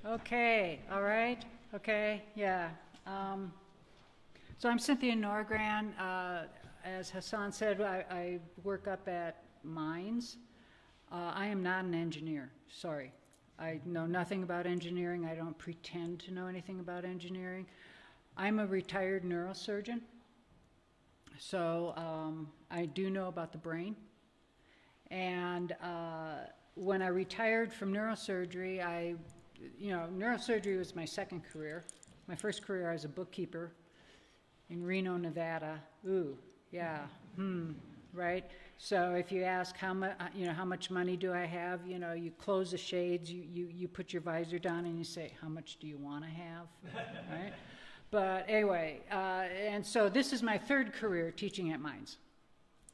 Okay, all right, okay, yeah. So I'm Cynthia Norrgran. As Hassan said, I work up at mines. I am not an engineer, sorry. I know nothing about engineering. I don't pretend to know anything about engineering. I'm a retired neurosurgeon, so I do know about the brain. And when I retired from neurosurgery, neurosurgery was my second career. My first career, I was a bookkeeper in Reno, Nevada. Ooh, yeah, right? So if you ask how much money do I have, you close the shades, you put your visor down and you say, how much do you want to have, right? But anyway, and so this is my third career teaching at mines.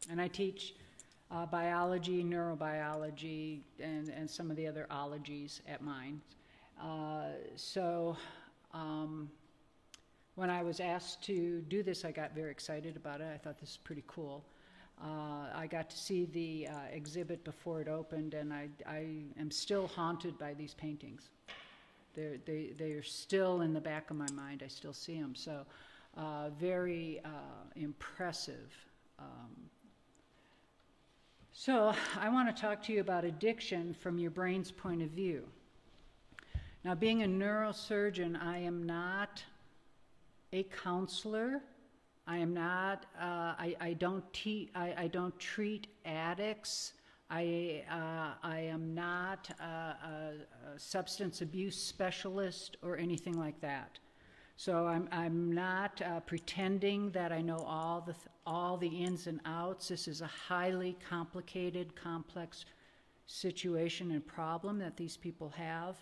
And I teach biology, neurobiology, and some of the other ologies at mines. When I was asked to do this, I got very excited about it. I thought this is pretty cool. I got to see the exhibit before it opened, and I am still haunted by these paintings. They are still in the back of my mind. I still see them. So very impressive. So I want to talk to you about addiction from your brain's point of view. Now, being a neurosurgeon, I am not a counselor. I am not. I don't treat addicts. I am not a substance abuse specialist or anything like that. So I'm not pretending that I know all the ins and outs. This is a highly complicated, complex situation and problem that these people have.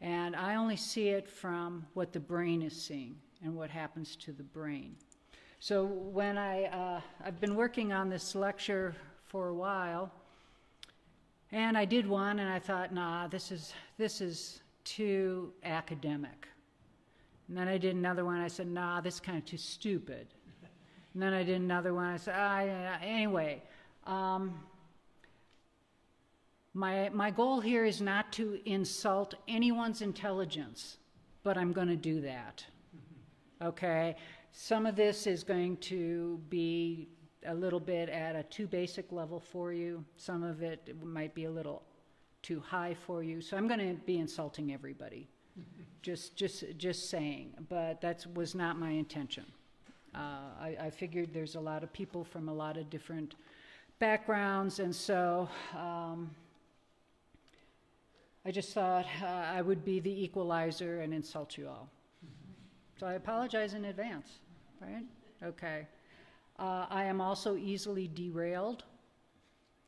And I only see it from what the brain is seeing and what happens to the brain. So when I've been working on this lecture for a while, and I did one and I thought, nah, this is too academic. And then I did another one, I said, nah, this is kind of too stupid. And then I did another one, I said, anyway. My goal here is not to insult anyone's intelligence, but I'm going to do that, okay? Some of this is going to be a little bit at a too basic level for you. Some of it might be a little too high for you. So I'm going to be insulting everybody, just saying. But that was not my intention. I figured there's a lot of people from a lot of different backgrounds, and so I just thought I would be the equalizer and insult you all. So I apologize in advance, right? Okay. I am also easily derailed.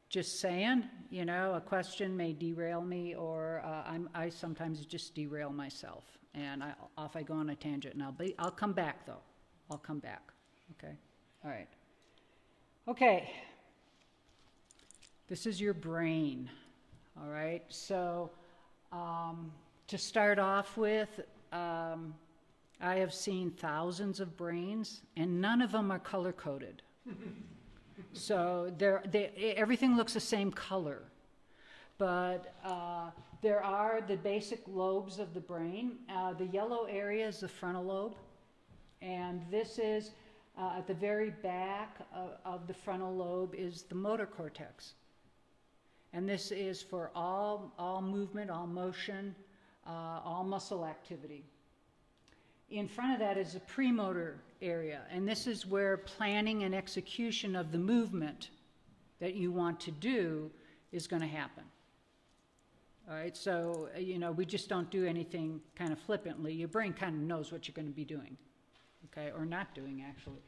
Just saying, a question may derail me, or I sometimes just derail myself, and off I go on a tangent. And I'll come back though. I'll come back. Okay. All right. Okay. This is your brain. All right. So to start off with, I have seen thousands of brains, and none of them are color-coded. So everything looks the same color. But there are the basic lobes of the brain. The yellow area is the frontal lobe, and this is, at the very back of the frontal lobe is the motor cortex. And this is for all movement, all motion, all muscle activity. In front of that is the premotor area, and this is where planning and execution of the movement that you want to do is going to happen. All right, so, we just don't do anything kind of flippantly. Your brain kind of knows what you're going to be doing, okay, or not doing, actually.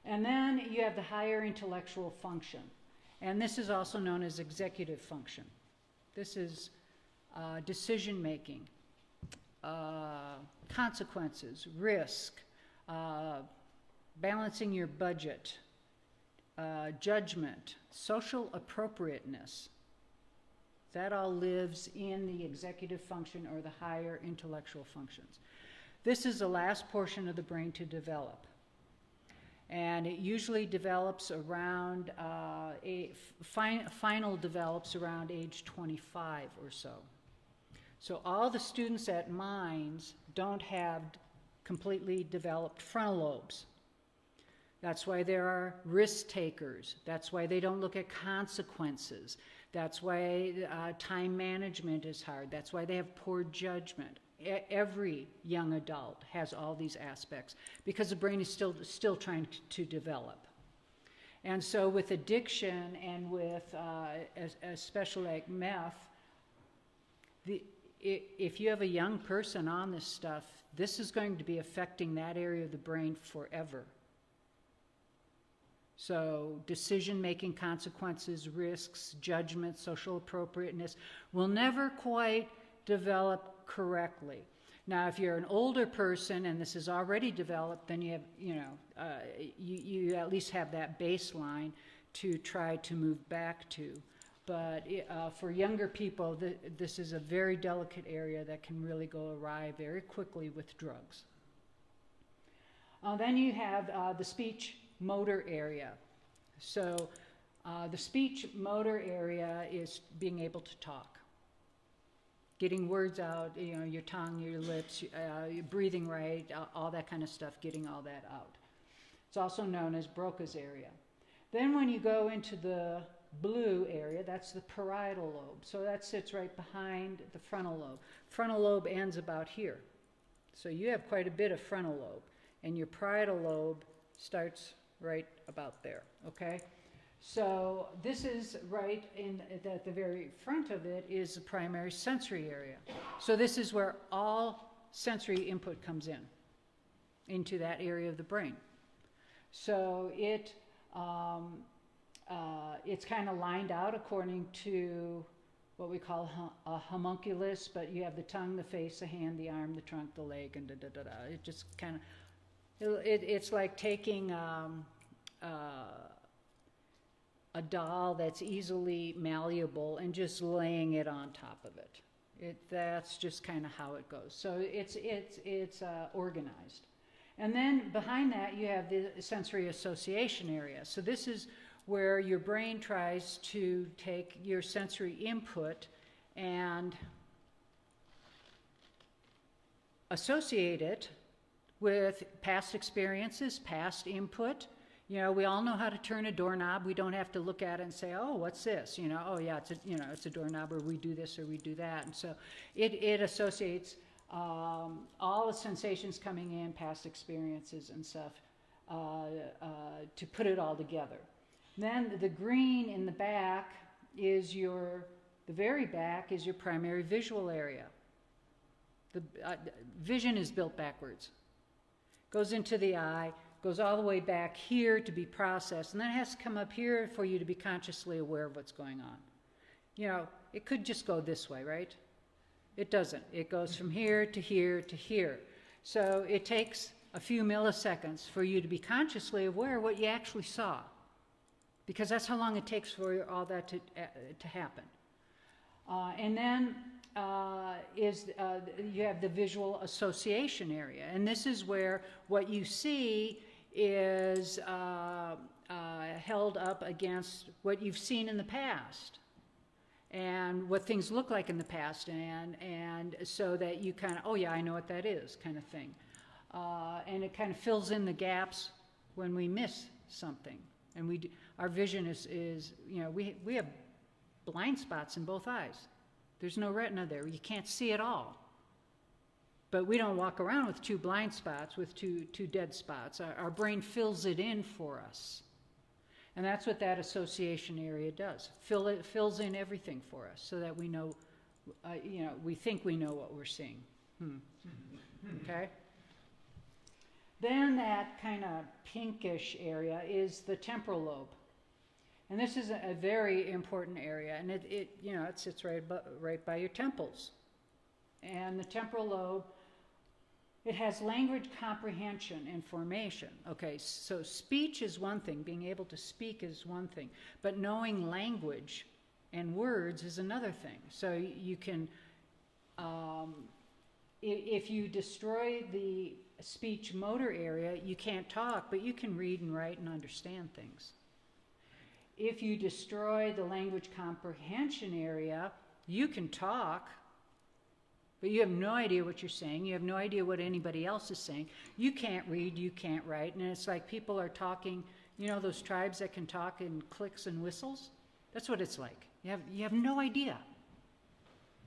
And then you have the higher intellectual function, and this is also known as executive function. This is decision-making. Consequences, risk, balancing your budget, judgment, social appropriateness. That all lives in the executive function or the higher intellectual functions. This is the last portion of the brain to develop. And it usually develops around, final develops around age 25 or so. So all the students at Mines don't have completely developed frontal lobes. That's why there are risk takers. That's why they don't look at consequences. That's why time management is hard. That's why they have poor judgment. Every young adult has all these aspects because the brain is still trying to develop. And so with addiction and with especially like meth, if you have a young person on this stuff, this is going to be affecting that area of the brain forever. So decision-making, consequences, risks, judgment, social appropriateness will never quite develop correctly. Now, if you're an older person and this is already developed, then you have, you at least have that baseline to try to move back to. But for younger people, this is a very delicate area that can really go awry very quickly with drugs. Then you have the speech motor area. So the speech motor area is being able to talk, getting words out, your tongue, your lips, your breathing right, all that kind of stuff, getting all that out. It's also known as Broca's area. Then when you go into the blue area, that's the parietal lobe. So that sits right behind the frontal lobe. Frontal lobe ends about here. So you have quite a bit of frontal lobe, and your parietal lobe starts right about there, okay? So this is right at the very front of it is the primary sensory area. So this is where all sensory input comes into that area of the brain. So it's kind of lined out according to what we call a homunculus, but you have the tongue, the face, the hand, the arm, the trunk, the leg, and da-da-da-da. It just kind of, it's like taking a doll that's easily malleable and just laying it on top of it. That's just kind of how it goes. So it's organized. And then behind that you have the sensory association area. So this is where your brain tries to take your sensory input and associate it with past experiences, past input. We all know how to turn a doorknob. We don't have to look at it and say, oh, what's this? Oh yeah, it's a doorknob, or we do this or we do that. And so it associates all the sensations coming in, past experiences and stuff, to put it all together. Then the green in the back is the very back is your primary visual area. The vision is built backwards. Goes into the eye, goes all the way back here to be processed, and then it has to come up here for you to be consciously aware of what's going on. It could just go this way, right? It doesn't. It goes from here to here to here. So it takes a few milliseconds for you to be consciously aware of what you actually saw, because that's how long it takes for all that to happen. And then you have the visual association area, and this is where what you see is held up against what you've seen in the past and what things look like in the past, and so that you kind of, oh yeah, I know what that is, kind of thing. And it kind of fills in the gaps when we miss something. And our vision is we have blind spots in both eyes. There's no retina there. You can't see at all. But we don't walk around with two blind spots, with two dead spots. Our brain fills it in for us. And that's what that association area does. It fills in everything for us so that we know, we think we know what we're seeing. Okay? Then that kind of pinkish area is the temporal lobe. And this is a very important area, and it sits right by your temples. And the temporal lobe, it has language comprehension and formation. Okay, so speech is one thing, being able to speak is one thing, but knowing language and words is another thing. So you can, if you destroy the speech motor area, you can't talk, but you can read and write and understand things. If you destroy the language comprehension area, you can talk, but you have no idea what you're saying. You have no idea what anybody else is saying. You can't read, you can't write, and it's like people are talking, you know, those tribes that can talk in clicks and whistles? That's what it's like. You have no idea.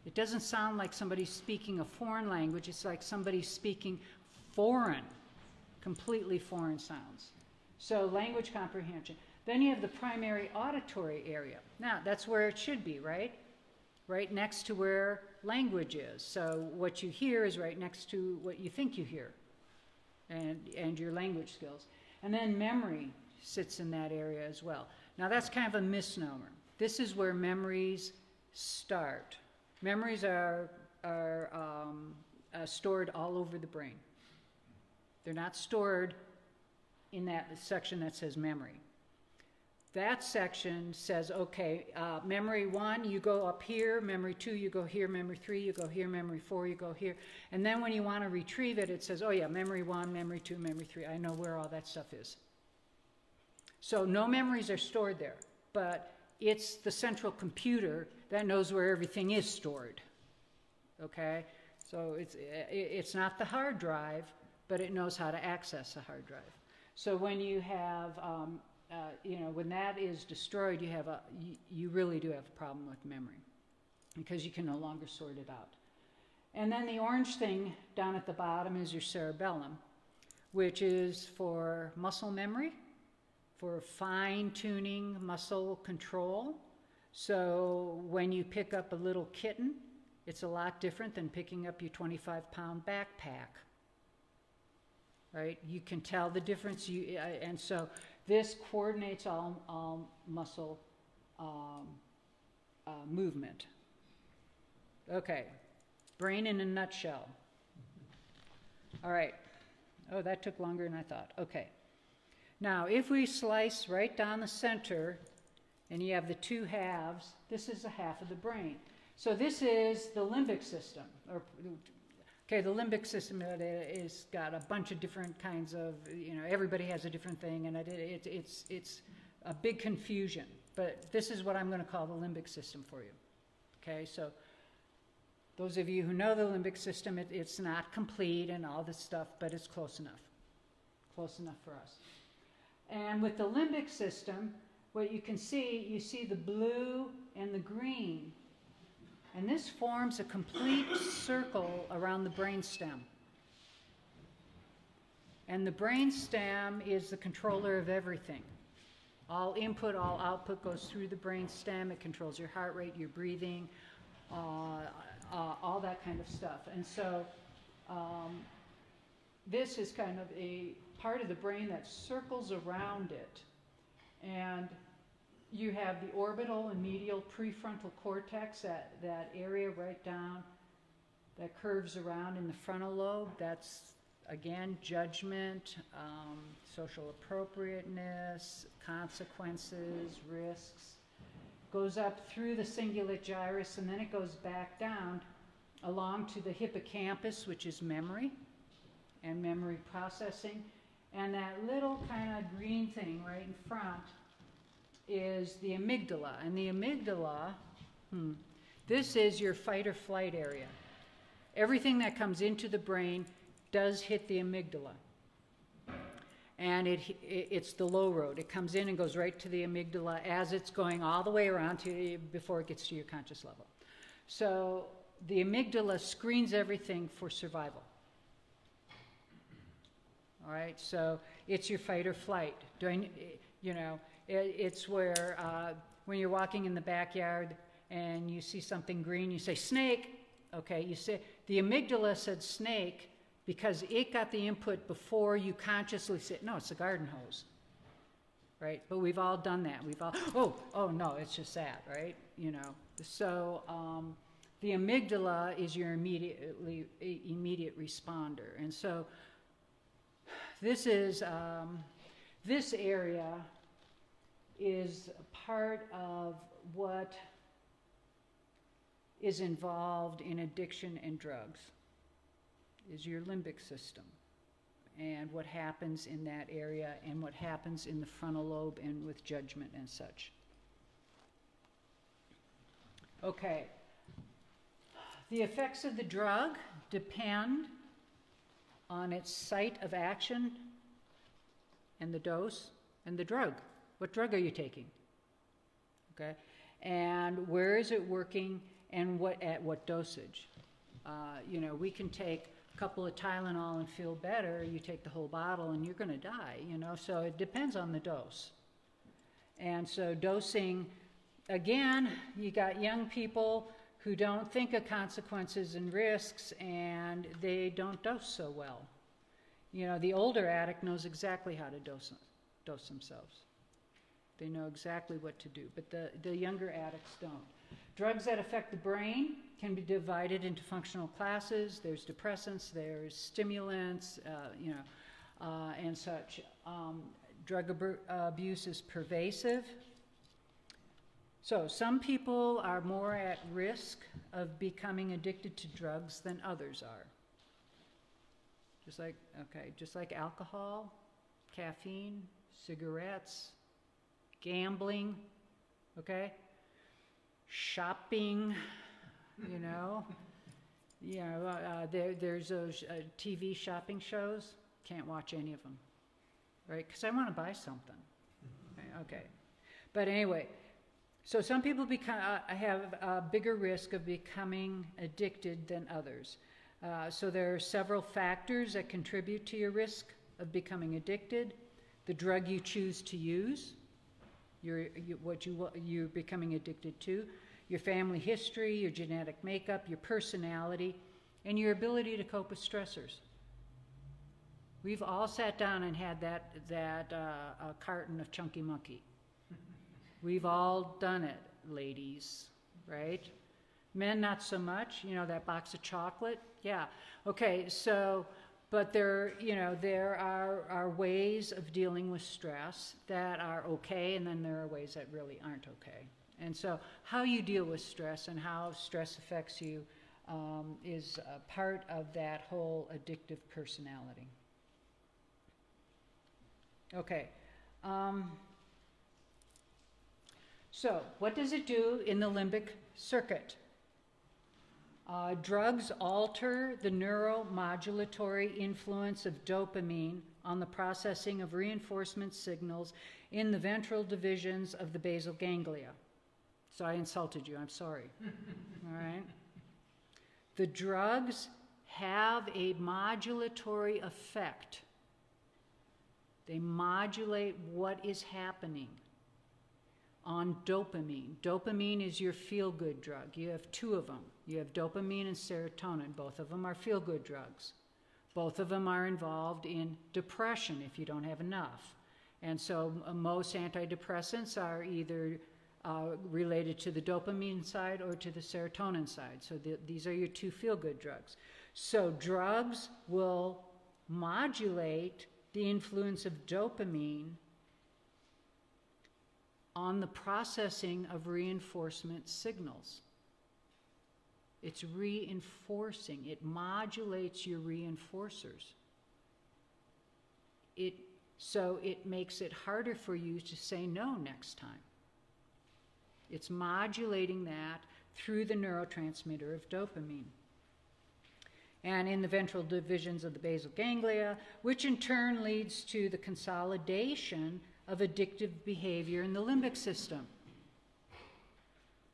It doesn't sound like somebody speaking a foreign language. It's like somebody speaking foreign, completely foreign sounds. So language comprehension. Then you have the primary auditory area. Now, that's where it should be, right? Right next to where language is. So what you hear is right next to what you think you hear, and your language skills. And then memory sits in that area as well. Now, that's kind of a misnomer. This is where memories start. Memories are stored all over the brain. They're not stored in that section that says memory. That section says, okay, memory 1, you go up here, memory 2, you go here, memory 3, you go here, memory 4, you go here. And then when you want to retrieve it, it says, oh yeah, memory 1, memory 2, memory 3. I know where all that stuff is. So no memories are stored there, but it's the central computer that knows where everything is stored, okay? So it's not the hard drive, but it knows how to access the hard drive. So when you have, when that is destroyed, you really do have a problem with memory because you can no longer sort it out. And then the orange thing down at the bottom is your cerebellum, which is for muscle memory, for fine-tuning muscle control. So when you pick up a little kitten, it's a lot different than picking up your 25-pound backpack, right? You can tell the difference, and so this coordinates all muscle movement. Okay, brain in a nutshell. All right. Oh, that took longer than I thought. Okay. Now, if we slice right down the center, and you have the two halves, this is a half of the brain. So this is the limbic system. Okay, the limbic system is got a bunch of different kinds of, everybody has a different thing, and it's a big confusion. But this is what I'm going to call the limbic system for you. Okay, so those of you who know the limbic system, it's not complete and all this stuff, but it's close enough. Close enough for us. And with the limbic system, what you can see, you see the blue and the green. And this forms a complete circle around the brainstem. And the brainstem is the controller of everything. All input, all output goes through the brainstem. It controls your heart rate, your breathing, all that kind of stuff. And so this is kind of a part of the brain that circles around it. And you have the orbital and medial prefrontal cortex, that area right down, that curves around in the frontal lobe. That's, again, judgment, social appropriateness, consequences, risks. Goes up through the cingulate gyrus, and then it goes back down along to the hippocampus, which is memory and memory processing. And that little kind of green thing right in front is the amygdala. And the amygdala, this is your fight or flight area. Everything that comes into the brain does hit the amygdala. And it's the low road. It comes in and goes right to the amygdala as it's going all the way around before it gets to your conscious level. So the amygdala screens everything for survival. All right, so it's your fight or flight. It's where when you're walking in the backyard and you see something green, you say, snake. Okay, you say, the amygdala said snake because it got the input before you consciously said, no, it's a garden hose. Right, but we've all done that. We've all, oh no, it's just that, right? So the amygdala is your immediate responder. And so this is, this area is part of what is involved in addiction and drugs, is your limbic system, and what happens in that area and what happens in the frontal lobe and with judgment and such. Okay, The effects of the drug depend on its site of action and the dose and the drug. What drug are you taking? Okay, and where is it working and at what dosage? You know, we can take a couple of Tylenol and feel better. You take the whole bottle and you're going to die, you know, so it depends on the dose. And so dosing, again, you got young people who don't think of consequences and risks, and they don't dose so well. You know, the older addict knows exactly how to dose themselves. They know exactly what to do, but the younger addicts don't. Drugs that affect the brain can be divided into functional classes. There's depressants, there's stimulants, you know, and such. Drug abuse is pervasive. So some people are more at risk of becoming addicted to drugs than others are. Just like alcohol, caffeine, cigarettes, gambling, okay? Shopping, you know. There's those TV shopping shows. Can't watch any of them, right? Because I want to buy something. Okay. But anyway, so some people have a bigger risk of becoming addicted than others. So there are several factors that contribute to your risk of becoming addicted. The drug you choose to use, what you're becoming addicted to, your family history, your genetic makeup, your personality, and your ability to cope with stressors. We've all sat down and had that carton of Chunky Monkey. We've all done it, ladies, right? Men, not so much. You know, that box of chocolate? Yeah. Okay, so, but there are ways of dealing with stress that are okay, and then there are ways that really aren't okay. And so how you deal with stress and how stress affects you is a part of that whole addictive personality. Okay. So what does it do in the limbic circuit? Drugs alter the neuromodulatory influence of dopamine on the processing of reinforcement signals in the ventral divisions of the basal ganglia. So I insulted you, I'm sorry. All right? The drugs have a modulatory effect. They modulate what is happening on dopamine. Dopamine is your feel-good drug. You have two of them. You have dopamine and serotonin. Both of them are feel-good drugs. Both of them are involved in depression if you don't have enough. And so most antidepressants are either related to the dopamine side or to the serotonin side. So these are your two feel-good drugs. So drugs will modulate the influence of dopamine on the processing of reinforcement signals. It's reinforcing. It modulates your reinforcers. So it makes it harder for you to say no next time. It's modulating that through the neurotransmitter of dopamine. And in the ventral divisions of the basal ganglia, which in turn leads to the consolidation of addictive behavior in the limbic system.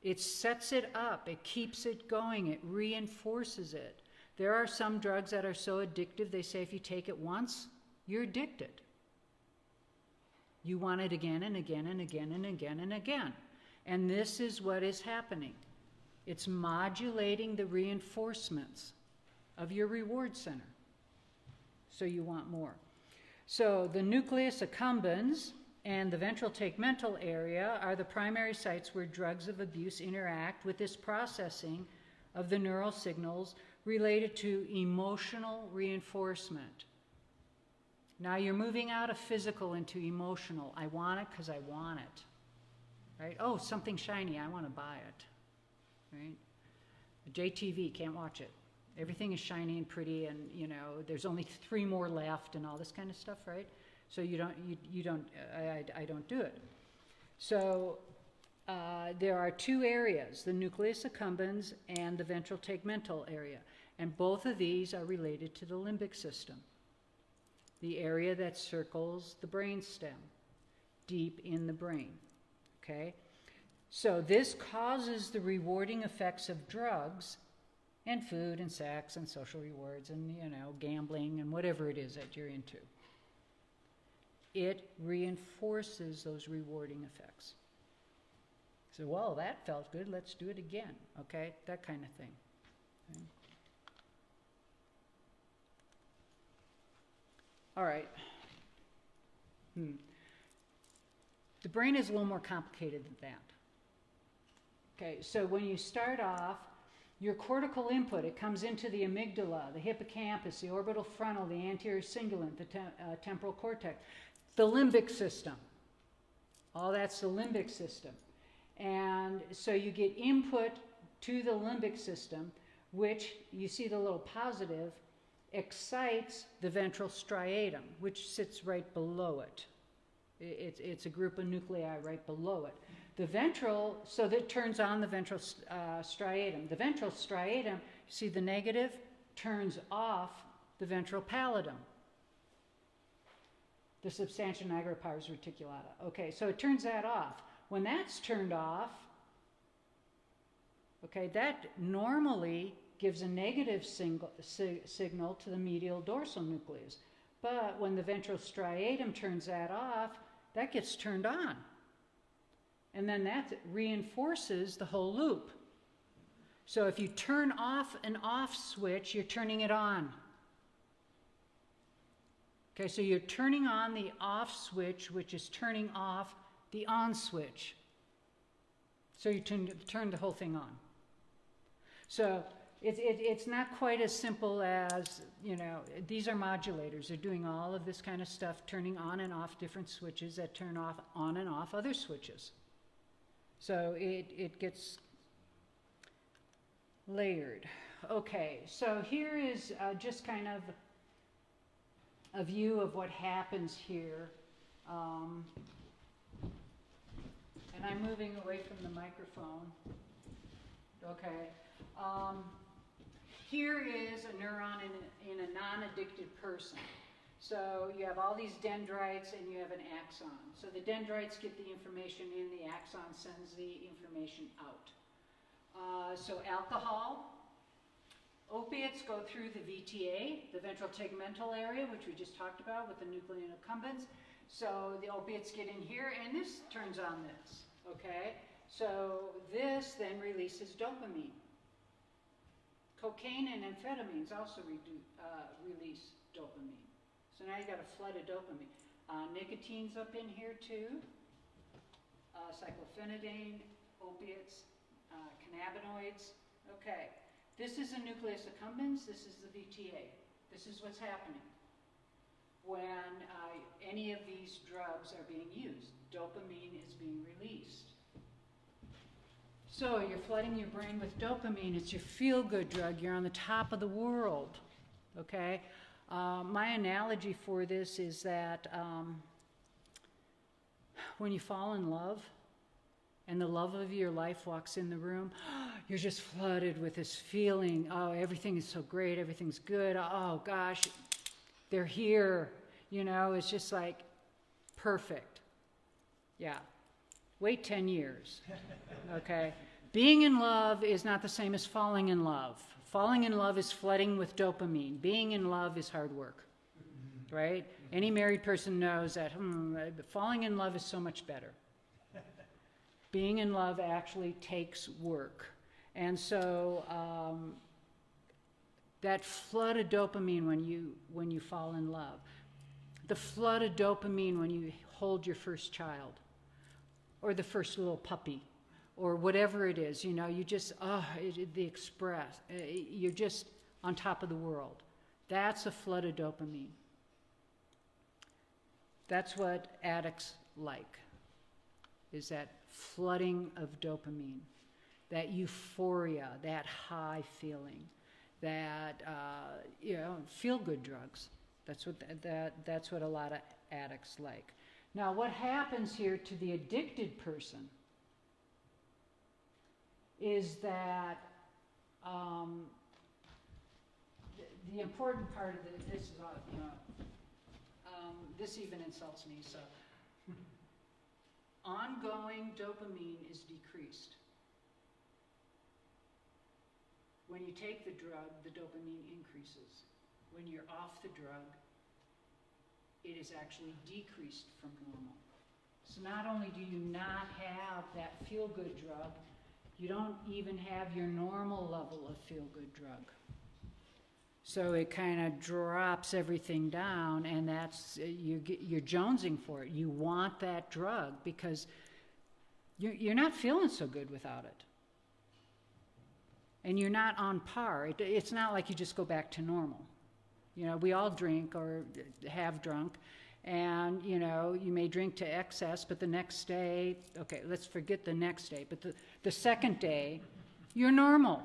It sets it up, it keeps it going, it reinforces it. There are some drugs that are so addictive, they say if you take it once, you're addicted. You want it again and again and again and again and again. And this is what is happening. It's modulating the reinforcements of your reward center. So you want more. So the nucleus accumbens and the ventral tegmental area are the primary sites where drugs of abuse interact with this processing of the neural signals related to emotional reinforcement. Now you're moving out of physical into emotional. I want it because I want it. Right? Oh, something shiny, I want to buy it. Right? JTV, can't watch it. Everything is shiny and pretty, and you know, there's only 3 more left and all this kind of stuff, right? So I don't do it. So there are two areas, the nucleus accumbens and the ventral tegmental area. And both of these are related to the limbic system, the area that circles the brainstem, deep in the brain, okay? So this causes the rewarding effects of drugs and food and sex and social rewards and, you know, gambling and whatever it is that you're into. It reinforces those rewarding effects. So, well, that felt good, let's do it again, okay? That kind of thing. Okay. All right. The brain is a little more complicated than that. Okay, so when you start off, your cortical input, it comes into the amygdala, the hippocampus, the orbital frontal, the anterior cingulate, the temporal cortex, the limbic system. All that's the limbic system. And so you get input to the limbic system, which, you see the little positive, excites the ventral striatum, which sits right below it. It's a group of nuclei right below it. The ventral, so that turns on the ventral striatum. The ventral striatum, you see the negative, turns off the ventral pallidum, the substantia nigra pars reticulata. Okay, so it turns that off. When that's turned off, okay, that normally gives a negative signal to the medial dorsal nucleus. But when the ventral striatum turns that off, that gets turned on. And then that reinforces the whole loop. So if you turn off an off switch, you're turning it on. Okay, so you're turning on the off switch, which is turning off the on switch. So you turn the whole thing on. So it's not quite as simple as, you know, these are modulators. They're doing all of this kind of stuff, turning on and off different switches that turn off on and off other switches. So it gets layered. Okay, so here is just kind of a view of what happens here. And I'm moving away from the microphone. Okay. Here is a neuron in a non-addicted person. So you have all these dendrites and you have an axon. So the dendrites get the information in, the axon sends the information out. So alcohol, opiates go through the VTA, the ventral tegmental area, which we just talked about with the nucleus accumbens. So the opiates get in here and this turns on this, okay? So this then releases dopamine. Cocaine and amphetamines also release dopamine. So now you got a flood of dopamine. Nicotine's up in here too. Cyclophenidine, opiates, cannabinoids. Okay, this is a nucleus accumbens. This is the VTA. This is what's happening when any of these drugs are being used. Dopamine is being released. So you're flooding your brain with dopamine. It's your feel-good drug. You're on the top of the world, okay? My analogy for this is that when you fall in love and the love of your life walks in the room, you're just flooded with this feeling, oh, everything is so great, everything's good, oh gosh, they're here, you know, it's just like perfect. Yeah. Wait 10 years, okay? Being in love is not the same as falling in love. Falling in love is flooding with dopamine. Being in love is hard work, right? Any married person knows that falling in love is so much better. Being in love actually takes work. And so that flood of dopamine when you fall in love, the flood of dopamine when you hold your first child, or the first little puppy, or whatever it is, you know, you just, you're just on top of the world. That's a flood of dopamine. That's what addicts like, is that flooding of dopamine, that euphoria, that high feeling, that, feel-good drugs. That's what a lot of addicts like. Now, what happens here to the addicted person is that the important part of this is, this even insults me, so. Ongoing dopamine is decreased. When you take the drug, the dopamine increases. When you're off the drug, it is actually decreased from normal. So not only do you not have that feel-good drug, you don't even have your normal level of feel-good drug. So it kind of drops everything down, and that's you're jonesing for it. You want that drug because you're not feeling so good without it. And you're not on par. It's not like you just go back to normal. You know, we all drink or have drunk, and, you know, you may drink to excess, but the next day, okay, let's forget the next day, but the second day, you're normal.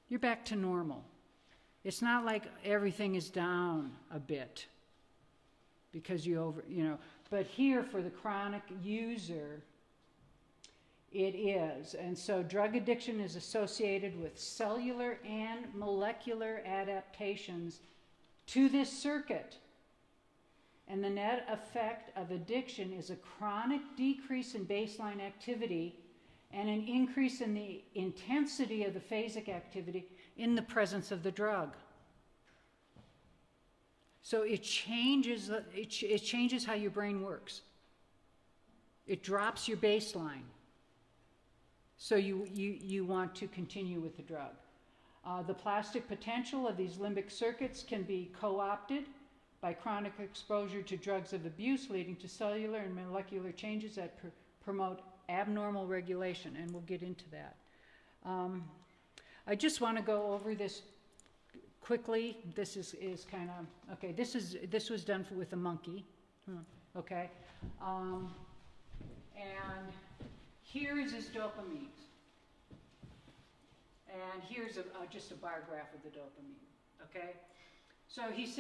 You're back to normal. It's not like everything is down a bit because but here for the chronic user, it is. And so drug addiction is associated with cellular and molecular adaptations to this circuit. And the net effect of addiction is a chronic decrease in baseline activity and an increase in the intensity of the phasic activity in the presence of the drug. So it changes how your brain works. It drops your baseline. So you want to continue with the drug. The plastic potential of these limbic circuits can be co-opted by chronic exposure to drugs of abuse, leading to cellular and molecular changes that promote abnormal regulation, and we'll get into that. I just want to go over this quickly. This is kind of, okay, this was done with a monkey, okay? And here is his dopamine. And here's just a bar graph of the dopamine, okay? So he's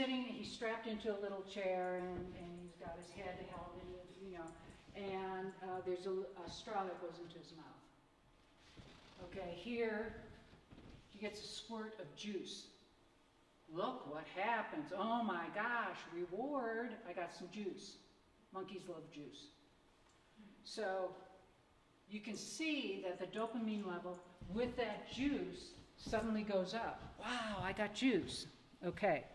strapped into a little chair, and he's got his head held in, and there's a straw that goes into his mouth. Okay, here he gets a squirt of juice. Look what happens. Oh my gosh, reward. I got some juice. Monkeys love juice. So you can see that the dopamine level with that juice suddenly goes up. Wow, I got juice. Okay.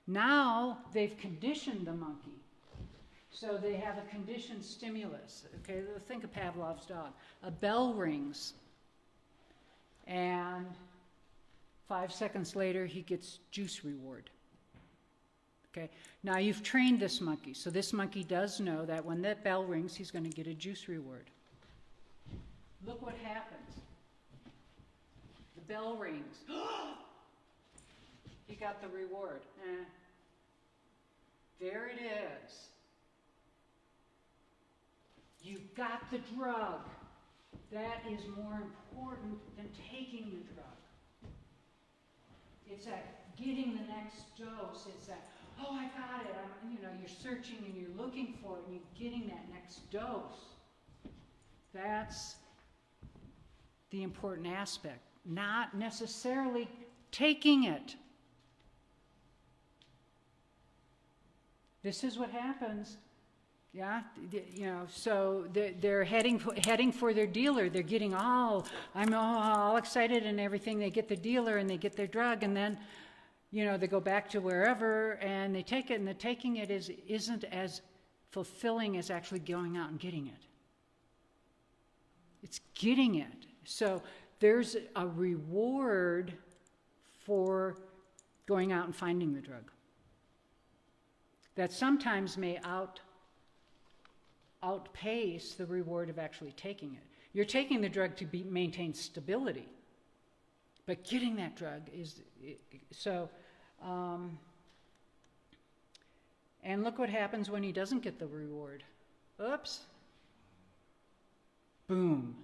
Now they've conditioned the monkey. So they have a conditioned stimulus. Okay, think of Pavlov's dog. A bell rings, and 5 seconds later he gets juice reward. Okay, now you've trained this monkey, so this monkey does know that when that bell rings, he's going to get a juice reward. Look what happens. The bell rings. He got the reward. There it is. You've got the drug. That is more important than taking the drug. It's that getting the next dose. It's that, oh, I got it. You're searching and you're looking for it, and you're getting that next dose. That's the important aspect. Not necessarily taking it. This is what happens. Yeah, so they're heading for their dealer. They're getting I'm all excited and everything. They get the dealer and they get their drug, and then, they go back to wherever and they take it, and the taking it isn't as fulfilling as actually going out and getting it. It's getting it. So there's a reward for going out and finding the drug that sometimes may outpace the reward of actually taking it. You're taking the drug to maintain stability, but getting that drug is so. And look what happens when he doesn't get the reward. Oops. Boom.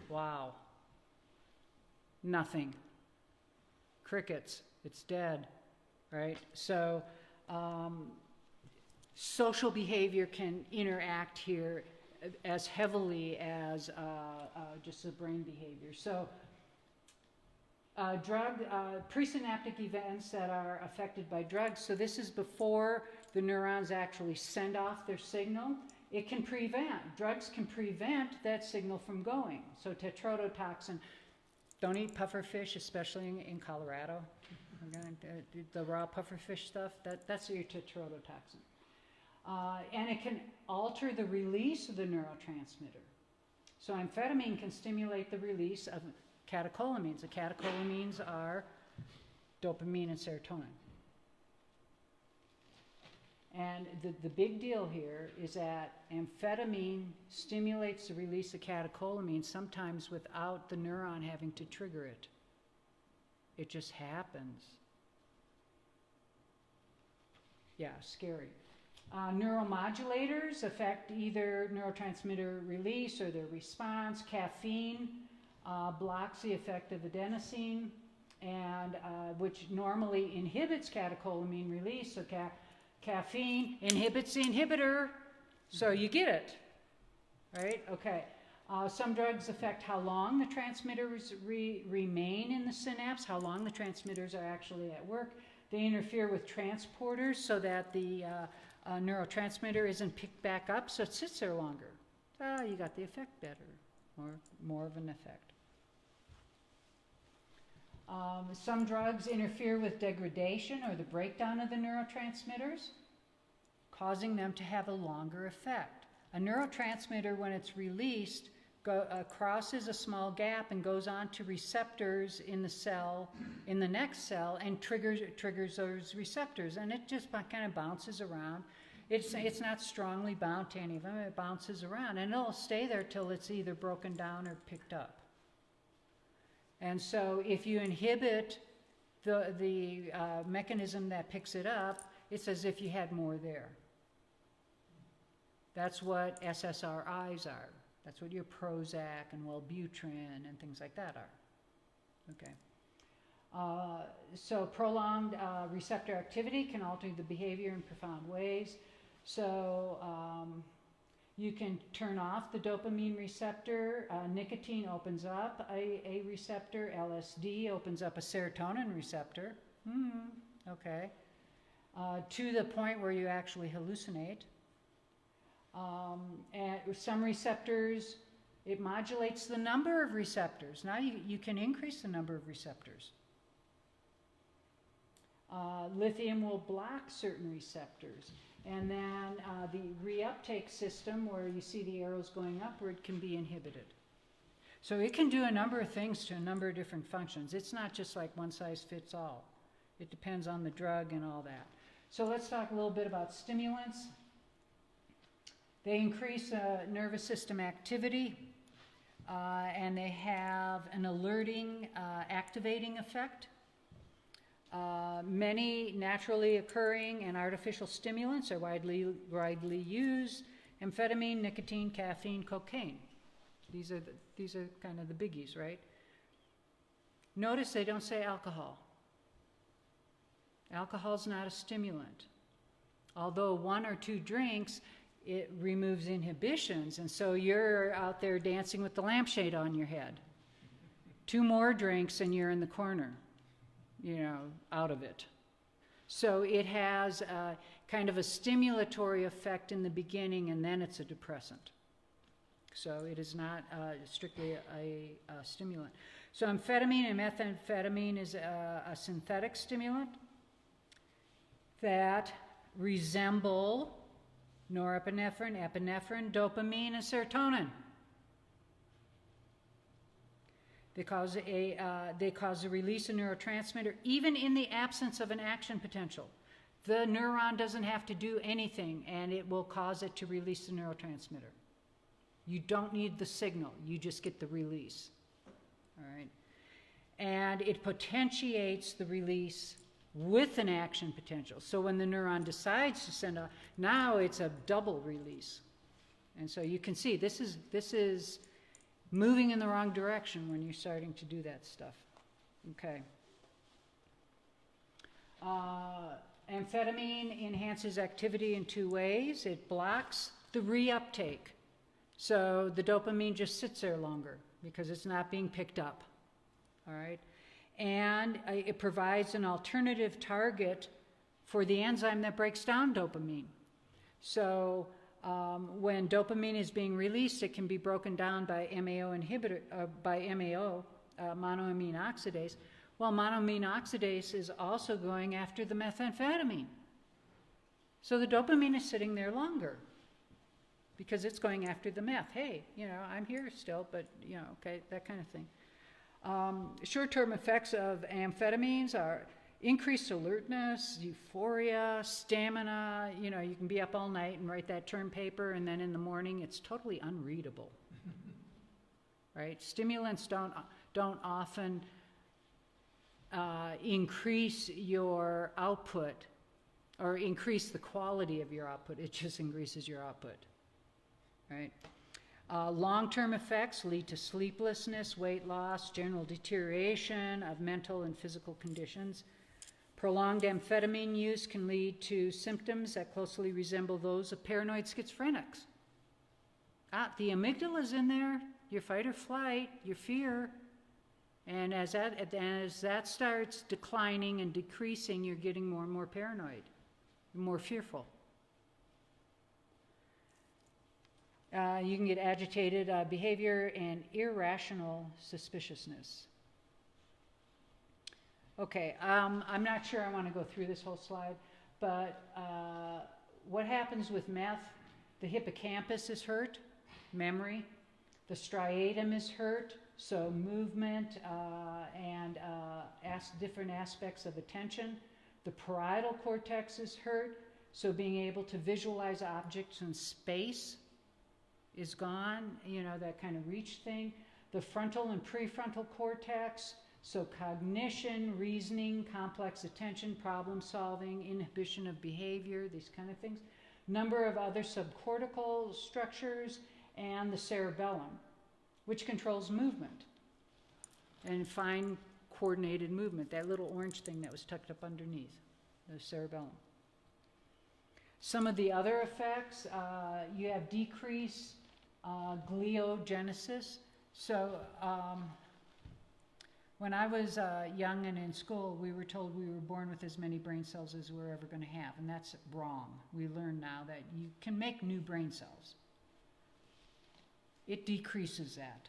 Wow. Nothing. Crickets. It's dead, right? So social behavior can interact here as heavily as just the brain behavior. So presynaptic events that are affected by drugs. So this is before the neurons actually send off their signal. It can prevent, drugs can prevent that signal from going. So tetrodotoxin, don't eat pufferfish, especially in Colorado. The raw pufferfish stuff, that's your tetrodotoxin. And it can alter the release of the neurotransmitter. So amphetamine can stimulate the release of catecholamines. The catecholamines are dopamine and serotonin. And the big deal here is that amphetamine stimulates the release of catecholamines, sometimes without the neuron having to trigger it. It just happens. Yeah, scary. Neuromodulators affect either neurotransmitter release or their response. Caffeine blocks the effect of adenosine, and which normally inhibits catecholamine release. So caffeine inhibits the inhibitor, so you get it, right? Okay. Some drugs affect how long the transmitters remain in the synapse, how long the transmitters are actually at work. They interfere with transporters so that the neurotransmitter isn't picked back up, so it sits there longer. You got the effect better, or more of an effect. Some drugs interfere with degradation or the breakdown of the neurotransmitters, causing them to have a longer effect. A neurotransmitter, when it's released, crosses a small gap and goes on to receptors in the cell, in the next cell, and triggers those receptors, and it just kind of bounces around. It's not strongly bound to any of them. It bounces around, and it'll stay there till it's either broken down or picked up. And so if you inhibit the mechanism that picks it up, it's as if you had more there. That's what SSRIs are. That's what your Prozac and Wellbutrin and things like that are. Okay. So prolonged receptor activity can alter the behavior in profound ways. So you can turn off the dopamine receptor. Nicotine opens up a receptor. LSD opens up a serotonin receptor. Okay. To the point where you actually hallucinate. And some receptors, it modulates the number of receptors. Now you can increase the number of receptors. Lithium will block certain receptors. And then the reuptake system, where you see the arrows going upward, can be inhibited. So it can do a number of things to a number of different functions. It's not just like one size fits all. It depends on the drug and all that. So let's talk a little bit about stimulants. They increase nervous system activity, and they have an alerting, activating effect. Many naturally occurring and artificial stimulants are widely used: amphetamine, nicotine, caffeine, cocaine. These are kind of the biggies, right? Notice they don't say alcohol. Alcohol's not a stimulant. Although 1 or 2 drinks, it removes inhibitions, and so you're out there dancing with the lampshade on your head. 2 more drinks and you're in the corner, out of it. So it has kind of a stimulatory effect in the beginning, and then it's a depressant. So it is not strictly a stimulant. So amphetamine and methamphetamine is a synthetic stimulant that resemble norepinephrine, epinephrine, dopamine, and serotonin. They cause the release of neurotransmitter even in the absence of an action potential. The neuron doesn't have to do anything, and it will cause it to release the neurotransmitter. You don't need the signal. You just get the release. All right? And it potentiates the release with an action potential. So when the neuron decides to send out, now it's a double release. And so you can see this is moving in the wrong direction when you're starting to do that stuff. Okay. Amphetamine enhances activity in 2 ways. It blocks the reuptake. So the dopamine just sits there longer because it's not being picked up, all right? And it provides an alternative target for the enzyme that breaks down dopamine. So when dopamine is being released, it can be broken down by MAO inhibitor, monoamine oxidase. Well, monoamine oxidase is also going after the methamphetamine. So the dopamine is sitting there longer because it's going after the meth. Hey, I'm here still, but, okay, that kind of thing. Short-term effects of amphetamines are increased alertness, euphoria, stamina. You can be up all night and write that term paper, and then in the morning it's totally unreadable. Right? Stimulants don't often increase your output or increase the quality of your output. It just increases your output. Right? Long-term effects lead to sleeplessness, weight loss, general deterioration of mental and physical conditions. Prolonged amphetamine use can lead to symptoms that closely resemble those of paranoid schizophrenics. The amygdala's in there, your fight or flight, your fear. And as that starts declining and decreasing, you're getting more and more paranoid, more fearful. You can get agitated behavior and irrational suspiciousness. Okay, I'm not sure I want to go through this whole slide, but what happens with meth? The hippocampus is hurt, memory. The striatum is hurt, so movement and different aspects of attention. The parietal cortex is hurt, so being able to visualize objects in space is gone, that kind of reach thing. The frontal and prefrontal cortex, so cognition, reasoning, complex attention, problem solving, inhibition of behavior, these kind of things. Number of other subcortical structures, and the cerebellum, which controls movement and fine coordinated movement, that little orange thing that was tucked up underneath, the cerebellum. Some of the other effects, you have decreased gliogenesis. So when I was young and in school, we were told we were born with as many brain cells as we're ever going to have, and that's wrong. We learn now that you can make new brain cells. It decreases that.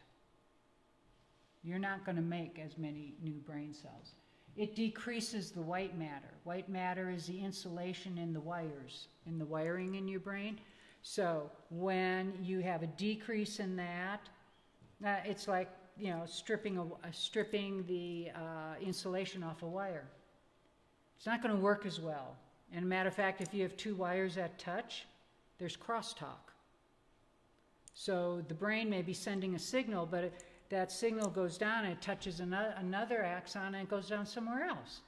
You're not going to make as many new brain cells. It decreases the white matter. White matter is the insulation in the wires, in the wiring in your brain. So when you have a decrease in that, it's like stripping the insulation off a wire. It's not going to work as well. And a matter of fact, if you have two wires that touch, there's crosstalk. So the brain may be sending a signal, but that signal goes down and it touches another axon and it goes down somewhere else.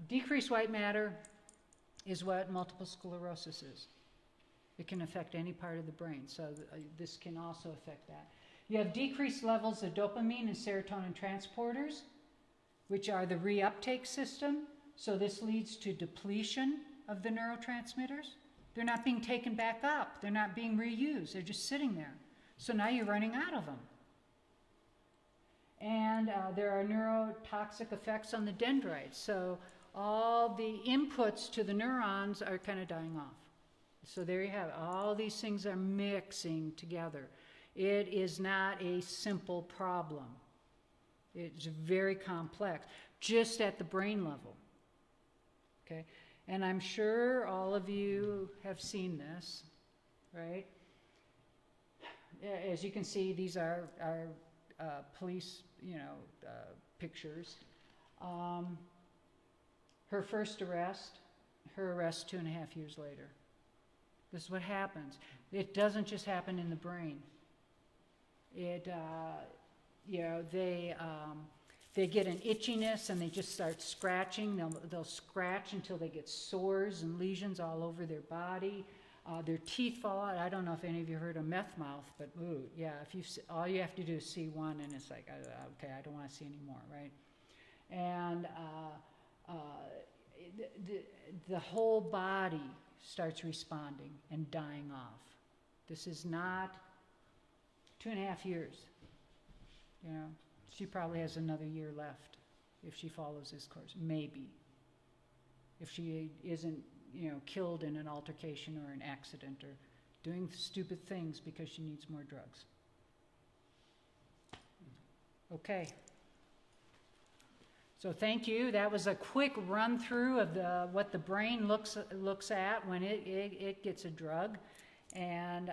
Decreased white matter is what multiple sclerosis is. It can affect any part of the brain, so this can also affect that. You have decreased levels of dopamine and serotonin transporters, which are the reuptake system. So this leads to depletion of the neurotransmitters. They're not being taken back up. They're not being reused. They're just sitting there. So now you're running out of them. And there are neurotoxic effects on the dendrites. So all the inputs to the neurons are kind of dying off. So there you have it. All these things are mixing together. It is not a simple problem. It's very complex, just at the brain level. Okay? And I'm sure all of you have seen this, right? As you can see, these are police, pictures. Her first arrest, her arrest 2.5 years later. This is what happens. It doesn't just happen in the brain. It, they get an itchiness and they just start scratching. They'll scratch until they get sores and lesions all over their body. Their teeth fall out. I don't know if any of you heard of meth mouth, but ooh, yeah. All you have to do is see one, and it's like, okay, I don't want to see any more, right? And the whole body starts responding and dying off. This is not 2.5 years. You know, she probably has another year left if she follows this course, maybe. If she isn't, you know, killed in an altercation or an accident or doing stupid things because she needs more drugs. Okay. So thank you. That was a quick run through of what the brain looks at when it gets a drug. And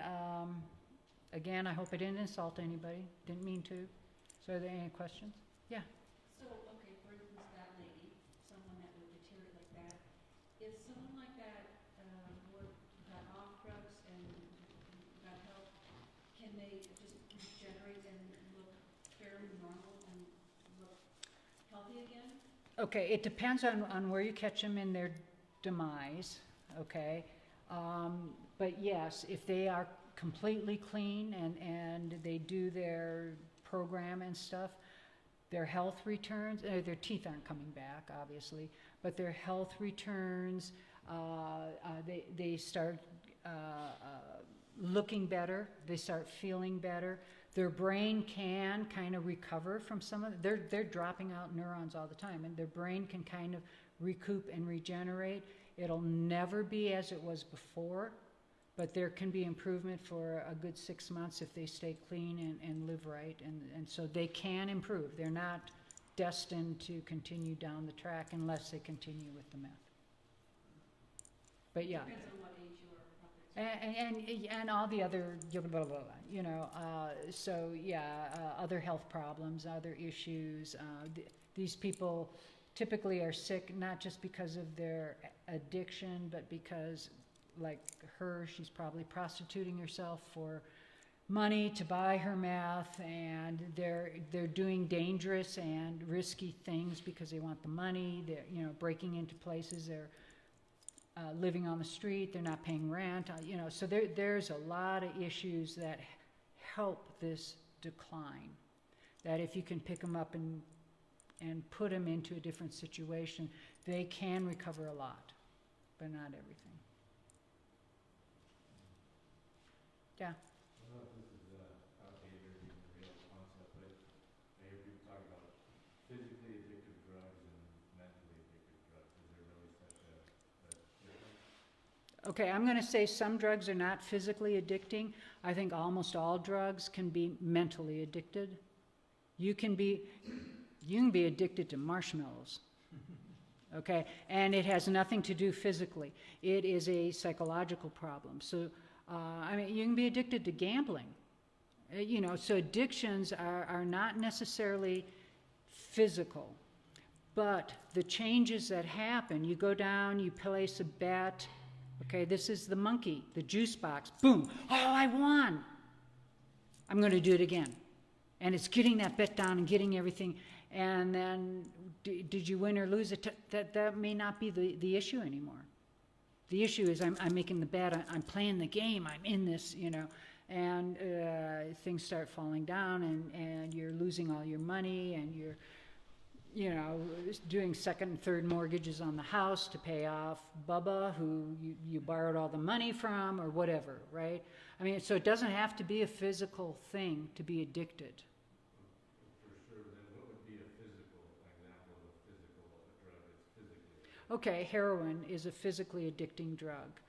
again, I hope I didn't insult anybody. Didn't mean to. So are there any questions? Yeah. So, okay, for instance, that lady, someone that would deteriorate like that, if someone like that got off drugs and got help, can they just regenerate and look fairly normal and look healthy again? Okay, it depends on where you catch them in their demise, okay? But yes, if they are completely clean and they do their program and stuff, their health returns, their teeth aren't coming back, obviously, but their health returns, they start looking better, they start feeling better. Their brain can kind of recover from some of it. They're dropping out neurons all the time, and their brain can kind of recoup and regenerate. It'll never be as it was before, but there can be improvement for a good 6 months if they stay clean and live right, and so they can improve. They're not destined to continue down the track unless they continue with the meth. But yeah. Depends on what age you are. And all the other, blah, blah, blah, you know, so yeah, other health problems, other issues. These people typically are sick not just because of their addiction, but because, like her, she's probably prostituting herself for money to buy her meth, and they're doing dangerous and risky things because they want the money. They're, you know, breaking into places. They're living on the street. They're not paying rent. You know, so there's a lot of issues that help this decline. That if you can pick them up and put them into a different situation, they can recover a lot, but not everything. Yeah. I don't know if this is outdated or even a real concept, but I hear people talk about physically addictive drugs and mentally addictive drugs. Is there really such a difference? Okay, I'm going to say some drugs are not physically addicting. I think almost all drugs can be mentally addicted. You can be addicted to marshmallows. Okay, and it has nothing to do physically. It is a psychological problem. So I mean, you can be addicted to gambling. You know, so addictions are not necessarily physical, but the changes that happen, you go down, you place a bet, okay, this is the monkey, the juice box, boom, oh, I won. I'm going to do it again. And it's getting that bet down and getting everything, and then did you win or lose it? That may not be the issue anymore. The issue is I'm making the bet, I'm playing the game, I'm in this, you know, and things start falling down, and you're losing all your money, and you're, you know, doing second and third mortgages on the house to pay off Bubba, who you borrowed all the money from, or whatever, right? I mean, so it doesn't have to be a physical thing to be addicted. For sure, then what would be an example of a physical drug that's physically? Okay, heroin is a physically addicting drug.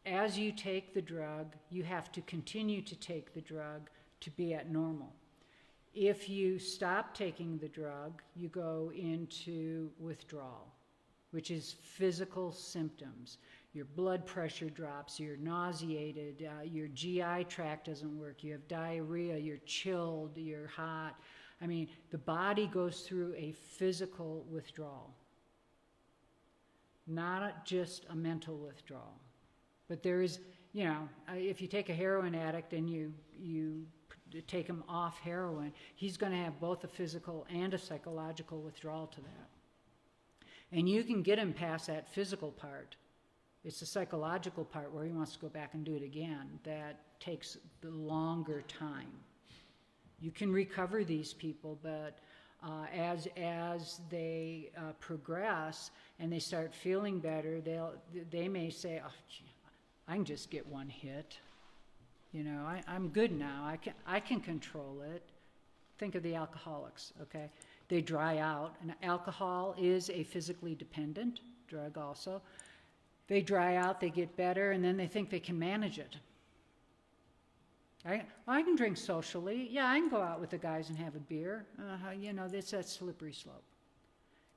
As you take the drug, you have to continue to take the drug to be at normal. If you stop taking the drug, you go into withdrawal, which is physical symptoms. Your blood pressure drops, you're nauseated, your GI tract doesn't work, you have diarrhea, you're chilled, you're hot. I mean, the body goes through a physical withdrawal, not just a mental withdrawal. But there is, you know, if you take a heroin addict and you take him off heroin, he's going to have both a physical and a psychological withdrawal to that. And you can get him past that physical part. It's the psychological part where he wants to go back and do it again that takes the longer time. You can recover these people, but as they progress and they start feeling better, they may say, oh, gee, I can just get one hit. You know, I'm good now. I can control it. Think of the alcoholics, okay? They dry out, and alcohol is a physically dependent drug also. They dry out, they get better, and then they think they can manage it. I can drink socially. Yeah, I can go out with the guys and have a beer. You know, it's that slippery slope.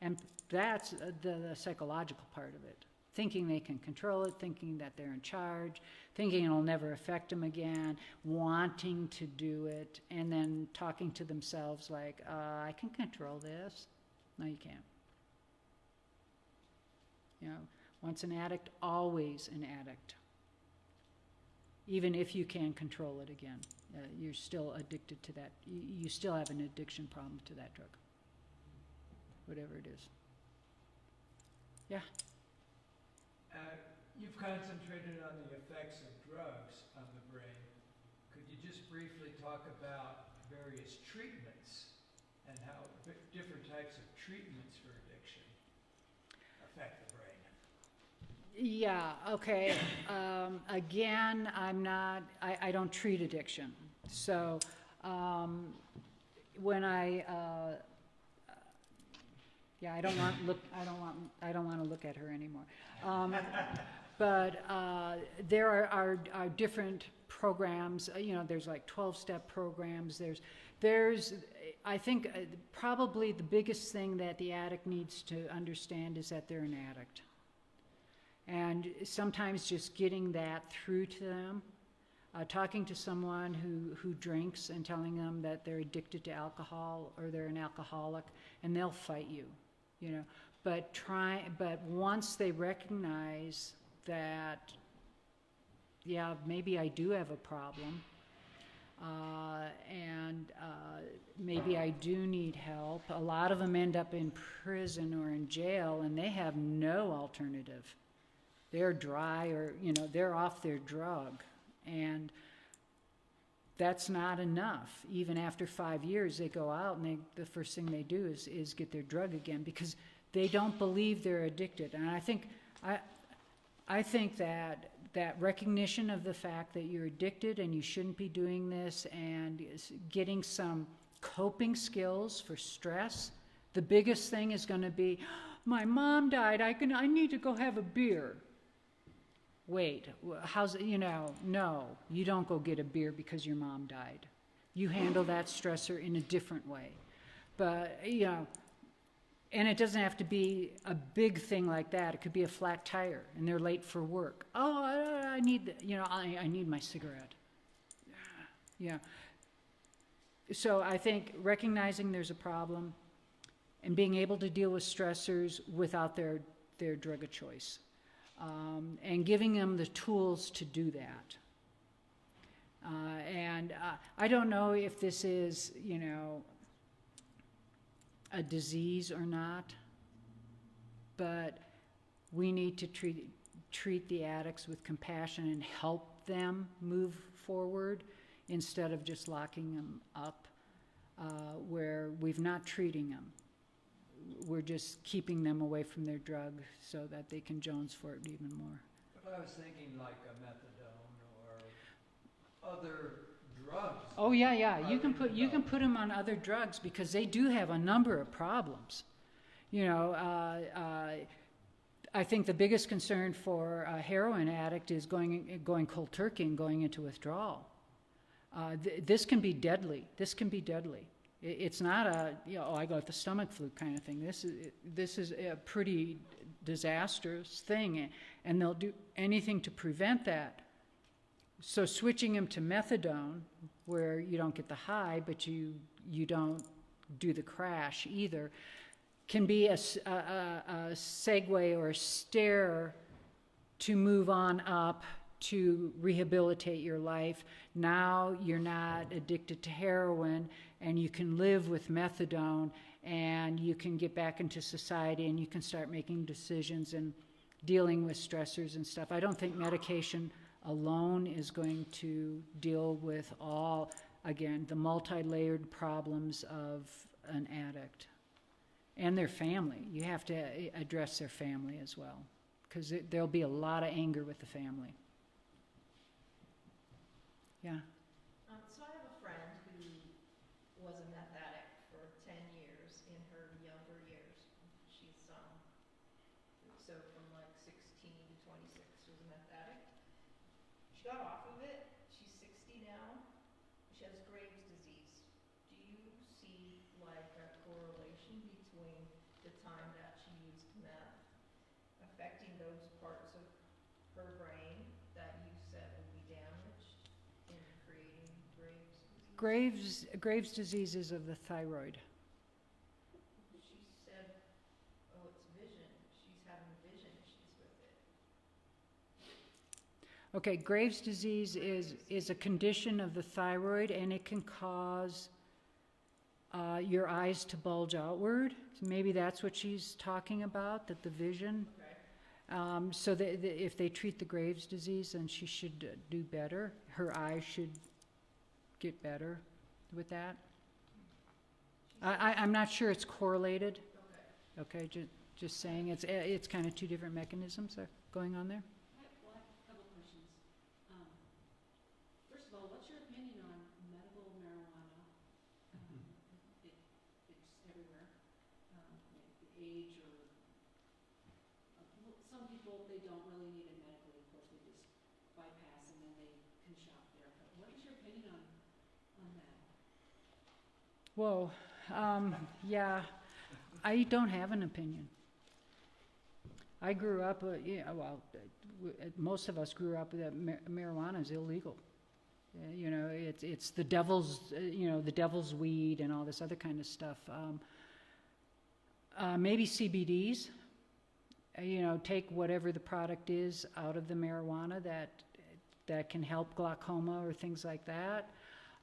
And that's the psychological part of it. Thinking they can control it, thinking that they're in charge, thinking it'll never affect them again, wanting to do it, and then talking to themselves like, I can control this. No, you can't. You know, once an addict, always an addict. Even if you can control it again, you're still addicted to that. You still have an addiction problem to that drug, whatever it is. Yeah? You've concentrated on the effects of drugs on the brain. Could you just briefly talk about various treatments and how different types of treatments for addiction affect the brain? Yeah, okay. Again, I don't treat addiction. So when I don't want to look at her anymore. But there are different programs. You know, there's like 12-step programs. There's I think probably the biggest thing that the addict needs to understand is that they're an addict. And sometimes just getting that through to them, talking to someone who drinks and telling them that they're addicted to alcohol or they're an alcoholic, and they'll fight you, you know. But once they recognize that, yeah, maybe I do have a problem, and maybe I do need help. A lot of them end up in prison or in jail, and they have no alternative. They're dry, or, you know, they're off their drug. And that's not enough. Even after 5 years, they go out and the first thing they do is get their drug again, because they don't believe they're addicted. And I think that recognition of the fact that you're addicted and you shouldn't be doing this, and getting some coping skills for stress. The biggest thing is going to be, my mom died, I need to go have a beer. Wait, how's it, you know, no, you don't go get a beer because your mom died. You handle that stressor in a different way. But, you know, and it doesn't have to be a big thing like that. It could be a flat tire and they're late for work. Oh, I need, you know, I need my cigarette. Yeah. So I think recognizing there's a problem and being able to deal with stressors without their drug of choice. And giving them the tools to do that. And I don't know if this is, you know, a disease or not, but we need to treat the addicts with compassion and help them move forward instead of just locking them up where we're not treating them. We're just keeping them away from their drug so that they can Jones for it even more. But I was thinking like a methadone or other drugs. Oh yeah. You can put them on other drugs because they do have a number of problems. You know, I think the biggest concern for a heroin addict is going cold turkey and going into withdrawal. This can be deadly. It's not a, you know, I got the stomach flu kind of thing. This is a pretty disastrous thing, and they'll do anything to prevent that. So switching them to methadone, where you don't get the high, but you don't do the crash either, can be a segue or a stair to move on up to rehabilitate your life. Now you're not addicted to heroin, and you can live with methadone, and you can get back into society, and you can start making decisions and dealing with stressors and stuff. I don't think medication alone is going to deal with all, again, the multi-layered problems of an addict and their family. You have to address their family as well, because there'll be a lot of anger with the family. Yeah. So I have a friend who was a meth addict for 10 years in her younger years. She's so from like 16 to 26, she was a meth addict. She got off of it. She's 60 now. She has Graves' disease. Do you see like a correlation between the time that she used meth affecting those parts of her brain that you said would be damaged in creating Graves' disease? Graves' disease is of the thyroid. She said, oh, it's vision. She's having vision issues with it. Okay, Graves' disease is a condition of the thyroid, and it can cause your eyes to bulge outward. So maybe that's what she's talking about, that the vision. Okay. So if they treat the Graves' disease, then she should do better. Her eyes should get better with that. I'm not sure it's correlated. Okay. Okay, just saying it's kind of two different mechanisms that are going on there. I have a couple questions. First of all, what's your opinion on medical marijuana? It's everywhere. The age or some people, they don't really need it medically. Of course, they just bypass and then they can shop there. But what is your opinion on that? Whoa, yeah, I don't have an opinion. I grew up, most of us grew up that marijuana is illegal. You know, it's the devil's, the devil's weed and all this other kind of stuff. Maybe CBDs, take whatever the product is out of the marijuana that can help glaucoma or things like that.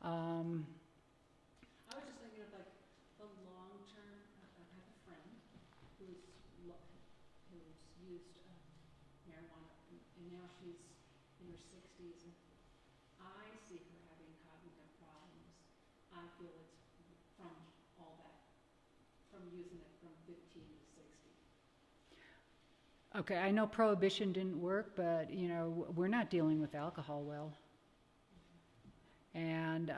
I was just thinking of like the long term. I have a friend who's used marijuana, and now she's in her 60s. And I see her having cognitive problems. I feel it's from all that, from using it from 15 to 60. Okay, I know prohibition didn't work, but we're not dealing with alcohol well. And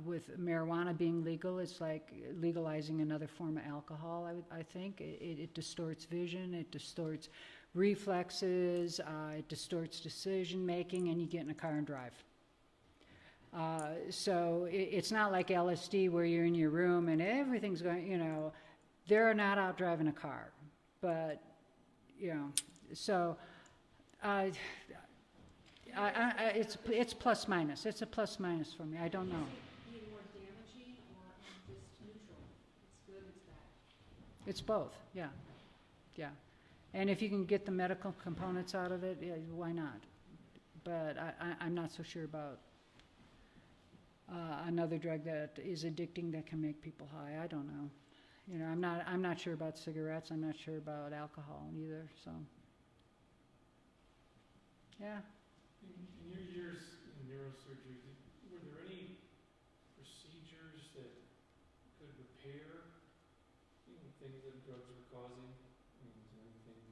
with marijuana being legal, it's like legalizing another form of alcohol. I think it distorts vision, it distorts reflexes, it distorts decision making, and you get in a car and drive. So it's not like LSD where you're in your room and everything's going. They're not out driving a car, but so. It's plus minus. It's a plus minus for me. I don't know. Is it being more damaging or just neutral? It's good, it's bad. It's both. Yeah, yeah. And if you can get the medical components out of it, yeah, why not? But I'm not so sure about another drug that is addicting that can make people high. I don't know. I'm not sure about cigarettes. I'm not sure about alcohol either. So, yeah. In your years in neurosurgery, were there any procedures that could repair things that drugs were causing? Was there anything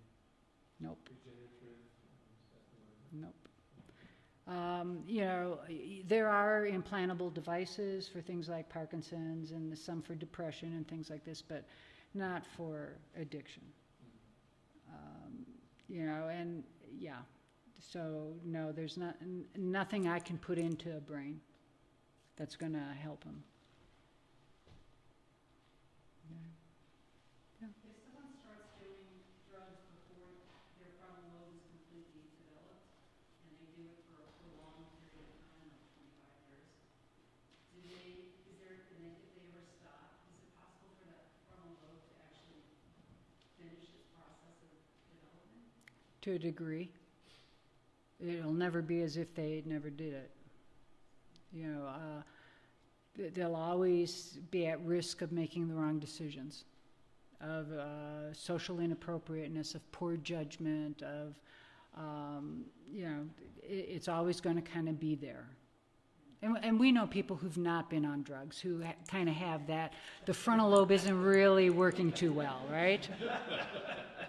Nope. regenerative? Nope. There are implantable devices for things like Parkinson's and some for depression and things like this, but not for addiction. And yeah. So no, there's nothing I can put into a brain that's going to help him. If someone starts doing drugs before their frontal lobe is completely developed, and they do it for a long period of time, like 25 years, if they ever stop, is it possible for that frontal lobe to actually finish its process of development? To a degree. It'll never be as if they never did it. They'll always be at risk of making the wrong decisions, of social inappropriateness, of poor judgment, of, it's always going to kind of be there. And we know people who've not been on drugs, who kind of have that. The frontal lobe isn't really working too well, right?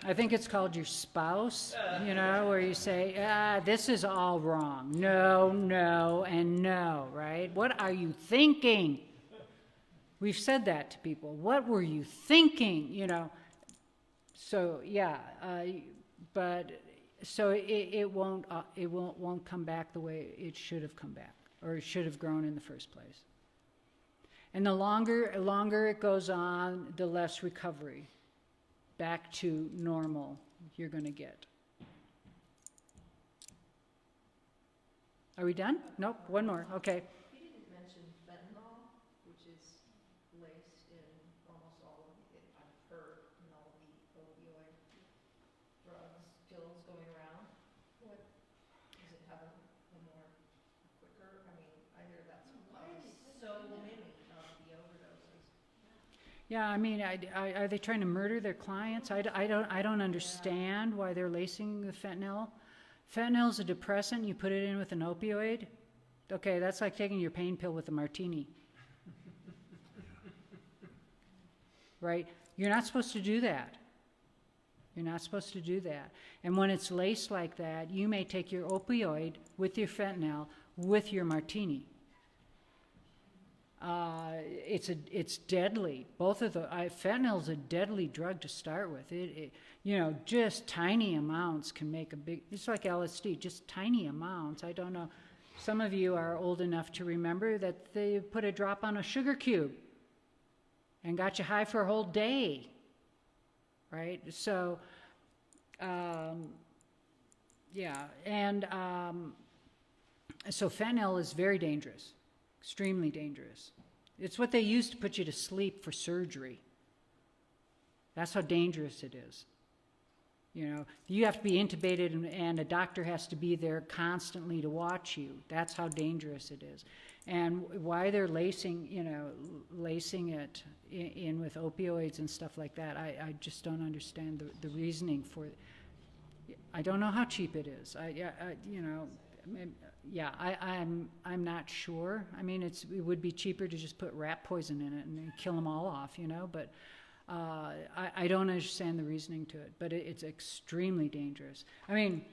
I think it's called your spouse, you know, where you say, this is all wrong. No, no, and no, right? What are you thinking? We've said that to people. What were you thinking, you know? So, yeah, but so it won't come back the way it should have come back, or it should have grown in the first place. And the longer it goes on, the less recovery back to normal you're going to get. Are we done? Nope, one more. Okay. You didn't mention fentanyl, which is laced in almost all of it. I've heard in all the opioid drugs, pills going around. What, does it have a more quicker, I mean, I hear that's causes so many of the overdoses. Yeah, I mean, are they trying to murder their clients? I don't understand why they're lacing the fentanyl. Fentanyl is a depressant. You put it in with an opioid. Okay, that's like taking your pain pill with a martini. Right? You're not supposed to do that. You're not supposed to do that. And when it's laced like that, you may take your opioid with your fentanyl with your martini. It's deadly. Both of the fentanyl is a deadly drug to start with. You know, just tiny amounts can make a big. It's like LSD, just tiny amounts. I don't know. Some of you are old enough to remember that they put a drop on a sugar cube and got you high for a whole day, right? So, yeah, and so fentanyl is very dangerous. Extremely dangerous. It's what they use to put you to sleep for surgery. That's how dangerous it is. You know, you have to be intubated and a doctor has to be there constantly to watch you. That's how dangerous it is. And why they're lacing it in with opioids and stuff like that, I just don't understand the reasoning for it. I don't know how cheap it is. I'm not sure. I mean, it would be cheaper to just put rat poison in it and then kill them all off, you know, but I don't understand the reasoning to it, but it's extremely dangerous. I mean,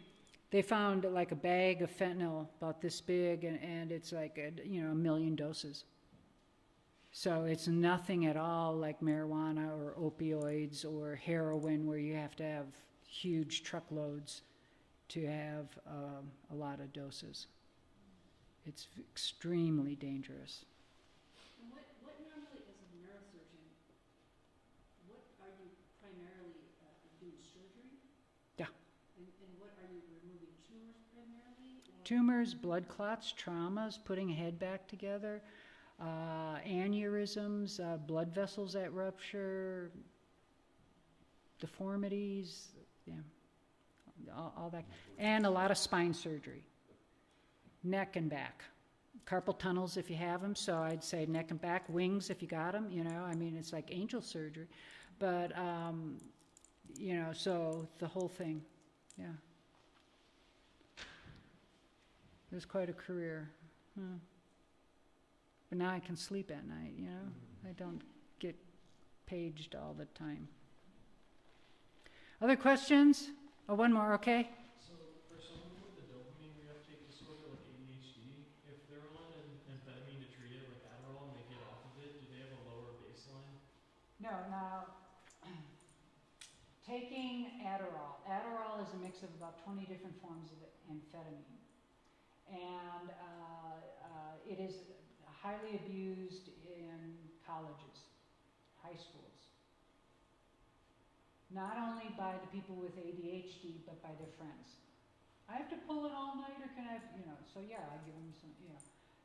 they found like a bag of fentanyl about this big, and it's like, 1 million doses. So it's nothing at all like marijuana or opioids or heroin where you have to have huge truckloads to have a lot of doses. It's extremely dangerous. And what normally, as a neurosurgeon, what are you primarily doing surgery? Yeah. And what are you removing, tumors primarily? Or? Tumors, blood clots, traumas, putting a head back together, aneurysms, blood vessels that rupture, deformities, yeah, all that, and a lot of spine surgery, neck and back, carpal tunnels if you have them. So I'd say neck and back, wings if you got them. You know, I mean, it's like angel surgery, but so the whole thing, yeah. It was quite a career. But now I can sleep at night, you know? I don't get paged all the time. Other questions? Oh, one more, okay? So for someone with a dopamine reuptake disorder like ADHD, if they're on an amphetamine to treat it, like Adderall, and they get off of it, do they have a lower baseline? No, now, taking Adderall is a mix of about 20 different forms of amphetamine. And it is highly abused in colleges, high schools. Not only by the people with ADHD, but by their friends. I have to pull it all night, or can I, so yeah, I give them some,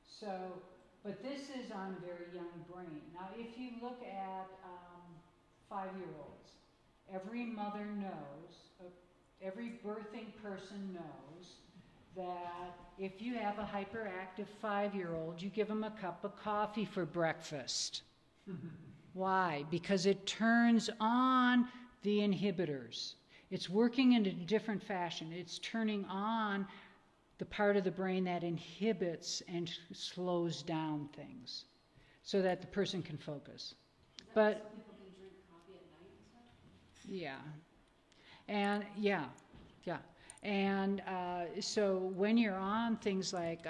So, but this is on a very young brain. Now, if you look at 5-year-olds, every mother knows, every birthing person knows that if you have a hyperactive 5-year-old, you give them a cup of coffee for breakfast. Why? Because it turns on the inhibitors. It's working in a different fashion. It's turning on the part of the brain that inhibits and slows down things so that the person can focus. But Some people can drink coffee at night and stuff? yeah. And yeah. And so when you're on things like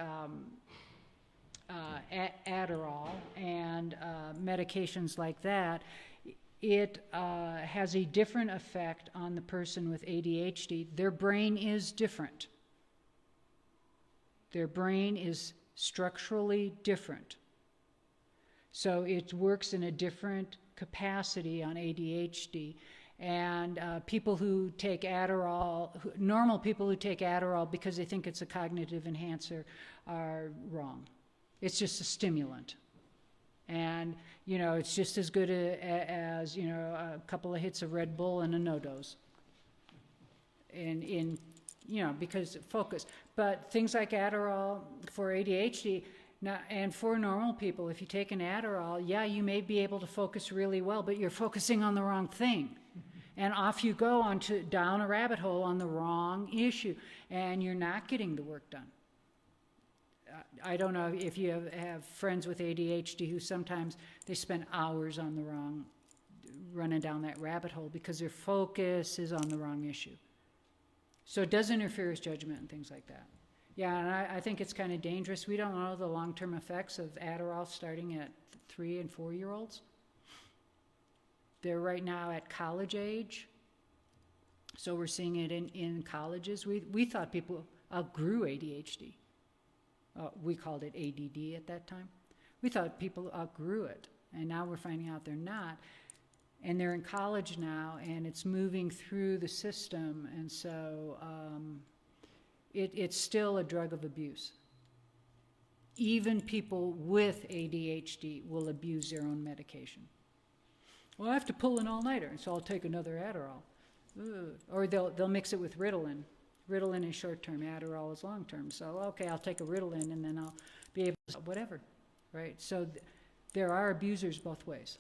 Adderall and medications like that, it has a different effect on the person with ADHD. Their brain is different. Their brain is structurally different. So it works in a different capacity on ADHD. And people who take Adderall, normal people who take Adderall because they think it's a cognitive enhancer, are wrong. It's just a stimulant. And, you know, it's just as good as, you know, a couple of hits of Red Bull and a no-dose. In you know, because focus. But things like Adderall for ADHD, now, and for normal people, if you take an Adderall, yeah, you may be able to focus really well, but you're focusing on the wrong thing. And off you go down a rabbit hole on the wrong issue, and you're not getting the work done. I don't know if you have friends with ADHD who sometimes they spend hours on the wrong, running down that rabbit hole because their focus is on the wrong issue. So it does interfere with judgment and things like that. Yeah, and I think it's kind of dangerous. We don't know the long-term effects of Adderall starting at 3 and 4-year-olds. They're right now at college age. So we're seeing it in colleges. We thought people outgrew ADHD. We called it ADD at that time. We thought people outgrew it, and now we're finding out they're not. And they're in college now, and it's moving through the system, and so it's still a drug of abuse. Even people with ADHD will abuse their own medication. Well, I have to pull an all-nighter, so I'll take another Adderall. Ugh. Or they'll mix it with Ritalin. Ritalin is short-term, Adderall is long-term. So, okay, I'll take a Ritalin, and then I'll be able to, whatever, right? So there are abusers both ways.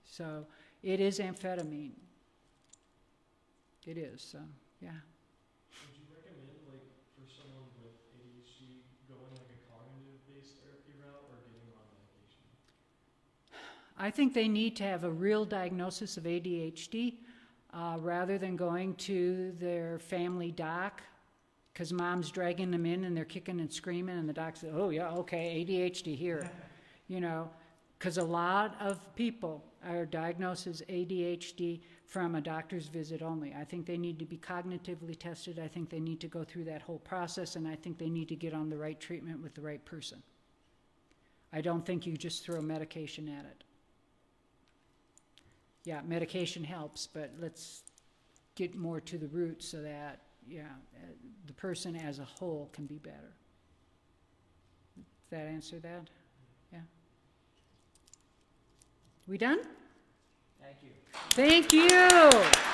So it is amphetamine. It is, so, yeah. Would you recommend, like, for someone with ADHD going like a cognitive-based therapy route or getting on medication? I think they need to have a real diagnosis of ADHD rather than going to their family doc because mom's dragging them in and they're kicking and screaming and the doc says, oh, yeah, okay, ADHD here, you know, because a lot of people are diagnosed as ADHD from a doctor's visit only. I think they need to be cognitively tested. I think they need to go through that whole process, and I think they need to get on the right treatment with the right person. I don't think you just throw medication at it. Yeah, medication helps, but let's get more to the root so that, yeah, the person as a whole can be better. Does that answer that? Yeah. We done? Thank you. Thank you.